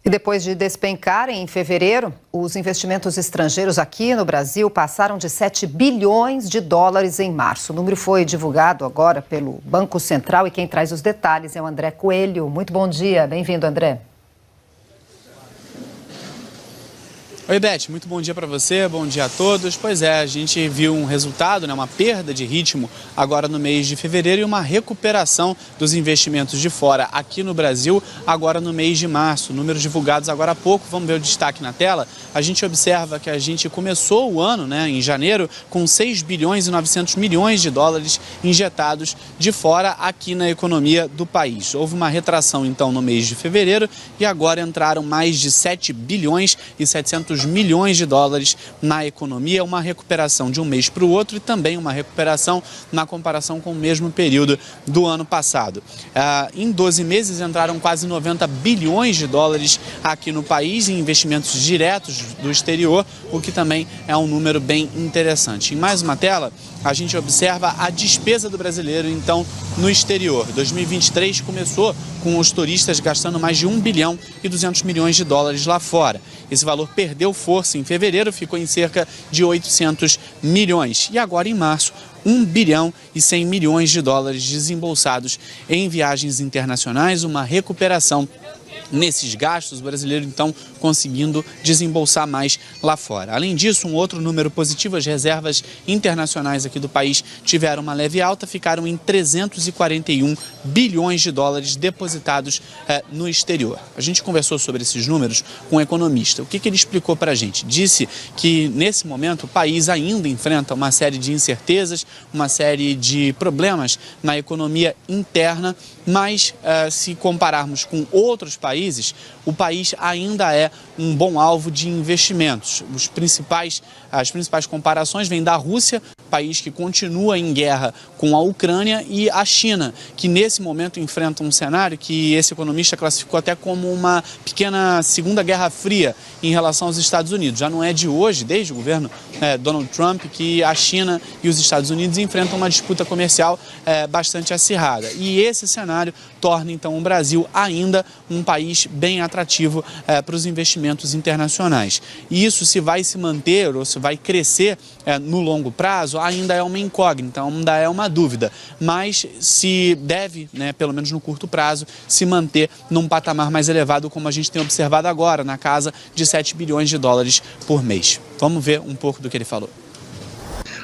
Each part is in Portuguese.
E depois de despencarem em fevereiro, os investimentos estrangeiros aqui no Brasil passaram de 7 bilhões de dólares em março. O número foi divulgado agora pelo Banco Central e quem traz os detalhes é o André Coelho. Muito bom dia, bem-vindo, André. Oi, Beth, muito bom dia para você, bom dia a todos. Pois é, a gente viu um resultado, uma perda de ritmo agora no mês de fevereiro e uma recuperação dos investimentos de fora aqui no Brasil agora no mês de março. Números divulgados agora há pouco, vamos ver o destaque na tela. A gente observa que a gente começou o ano, em janeiro, com 6 bilhões e 900 milhões de dólares injetados de fora aqui na economia do país. Houve uma retração, então, no mês de fevereiro e agora entraram mais de 7 bilhões e 700 milhões de dólares na economia, uma recuperação de um mês para o outro e também uma recuperação na comparação com o mesmo período do ano passado. Em 12 meses entraram quase 90 bilhões de dólares aqui no país em investimentos diretos do exterior, o que também é um número bem interessante. Em mais uma tela, a gente observa a despesa do brasileiro, então, no exterior. 2023 começou com os turistas gastando mais de 1 bilhão e 200 milhões de dólares lá fora. Esse valor perdeu força em fevereiro, ficou em cerca de 800 milhões. E agora, em março, 1 bilhão e 100 milhões de dólares desembolsados em viagens internacionais, uma recuperação nesses gastos, o brasileiro então conseguindo desembolsar mais lá fora. Além disso, um outro número positivo, as reservas internacionais aqui do país tiveram uma leve alta, ficaram em 341 bilhões de dólares depositados no exterior. A gente conversou sobre esses números com um economista. O que ele explicou para a gente? Disse que nesse momento o país ainda enfrenta uma série de incertezas, uma série de problemas na economia interna, mas se compararmos com outros países, o país ainda é um bom alvo de investimentos. As principais comparações vêm da Rússia, país que continua em guerra com a Ucrânia, e a China, que nesse momento enfrenta um cenário que esse economista classificou até como uma pequena Segunda Guerra Fria em relação aos Estados Unidos. Já não é de hoje, desde o governo Donald Trump, que a China e os Estados Unidos enfrentam uma disputa comercial bastante acirrada. E esse cenário torna então o Brasil ainda um país bem atrativo para os investimentos internacionais. E isso, se vai se manter ou se vai crescer no longo prazo, ainda é uma incógnita, ainda é uma dúvida, mas se deve, pelo menos no curto prazo, se manter num patamar mais elevado, como a gente tem observado agora, na casa de 7 bilhões de dólares por mês. Vamos ver um pouco do que ele falou.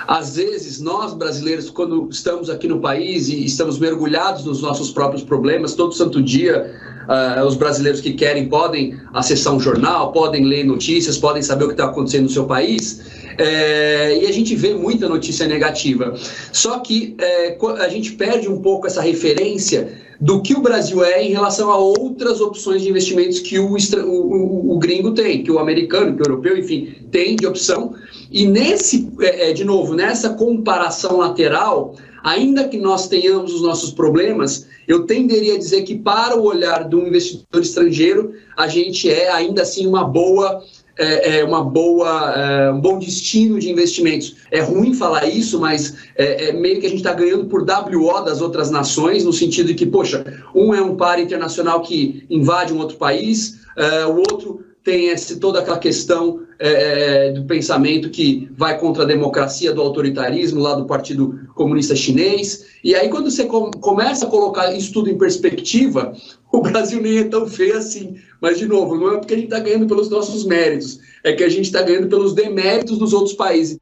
Às vezes, nós brasileiros, quando estamos aqui no país e estamos mergulhados nos nossos próprios problemas, todo santo dia, os brasileiros que querem podem acessar um jornal, podem ler notícias, podem saber o que está acontecendo no seu país, e a gente vê muita notícia negativa. Só que a gente perde um pouco essa referência do que o Brasil é em relação a outras opções de investimentos que o gringo tem, que o americano, que o europeu, enfim, tem de opção. E nessa comparação lateral, ainda que nós tenhamos os nossos problemas, eu tenderia a dizer que para o olhar de um investidor estrangeiro, a gente é ainda assim um bom destino de investimentos. É ruim falar isso, mas meio que a gente está ganhando por WO das outras nações, no sentido de que, poxa, um é um par internacional que invade um outro país, o outro tem toda aquela questão do pensamento que vai contra a democracia, do autoritarismo lá do Partido Comunista Chinês. E aí, quando você começa a colocar isso tudo em perspectiva, o Brasil nem é tão feio assim. Mas, de novo, não é porque a gente está ganhando pelos nossos méritos, é que a gente está ganhando pelos deméritos dos outros países.